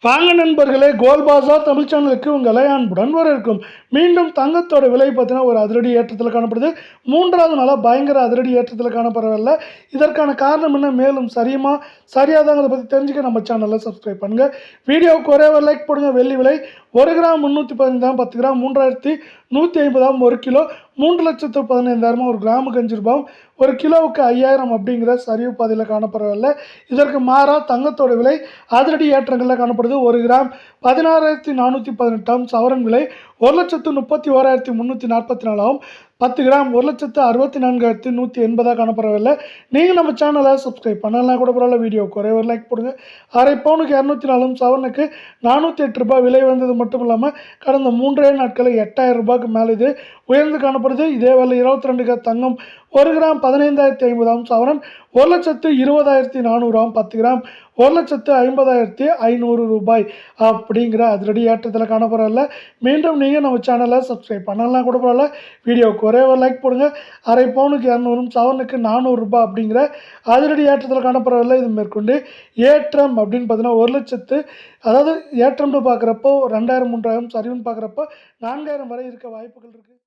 வாங்க நண்பர்களே, கோல்ட் பாஸார் தமிழ் சேனலுக்கு உங்களை அன்புடன் வரவேற்கும். மீண்டும் தங்கத்தோட விலை பார்த்தீங்கன்னா ஒரு அதிரடி ஏற்றத்தில் காணப்படுது. மூன்றாவது நாளாக பயங்கர அதிரடி ஏற்றத்தில் காணப்படவில்லை. இதற்கான காரணம் என்ன, மேலும் சரியாதாங்கிறத பற்றி தெரிஞ்சுக்க நம்ம சேனலில் சப்ஸ்கிரைப் பண்ணுங்கள். வீடியோவுக்கு ஒரே ஒரு லைக் போடுங்க. வெள்ளி விலை 1 கிராம் 315 10 கிராம் 3150 1 கிலோ 3,15,000 ஒரு கிராமுக்கு 5 ரூபாயும் 1 கிலோவுக்கு 5000 அப்படிங்கிற சரிவு பாதையில் காணப்படவில்லை. இதற்கு மாறாக தங்கத்தோட விலை அதிரடி ஏற்றங்களில் காணப்படுது. 1 கிராம் 16,418 சவரன் விலை 1,31,344 10 கிராம் 1,64,180 காணப்படவில்லை. நீங்கள் நம்ம சேனலை சப்ஸ்கிரைப் பண்ணலாம் கூட பரவாயில்ல. வீடியோவுக்கு ஒரே ஒரு லைக் போடுங்க. அரை பவுனுக்கு 204 சவரனுக்கு 408 ரூபாய் விலை வந்தது மட்டும் இல்லாமல் கடந்த 3 நாட்களில் 8000 ரூபாய்க்கு மேலே இது உயர்ந்து காணப்படுது. இதே வேலை 22 தங்கம் 1 கிராம் 15,050 சவரன் 1,20,400 10 கிராம் 1,50,500 ரூபாய் அப்படிங்கிற அதிரடி ஏற்றத்தில் காணப்படவில்லை. மீண்டும் நீங்கள் நம்ம சேனலை சப்ஸ்கிரைப் பண்ணலாம் கூட பரவாயில்ல. வீடியோவுக்கு ஒரே ஒரு லைக் போடுங்க. அரை பவுனுக்கு 200 சவரனுக்கு 400 ரூபாய் அப்படிங்கிற அதிரடி ஏற்றத்தில் காணப்படவில்லை. இது மேற்கொண்டு ஏற்றம் அப்படின்னு பார்த்தீங்கன்னா 1 லட்சத்து, அதாவது ஏற்றம்னு பார்க்குறப்போ 2000 3000, சரிவுன்னு பார்க்குறப்போ 4000 வரை இருக்க வாய்ப்புகள் இருக்குது.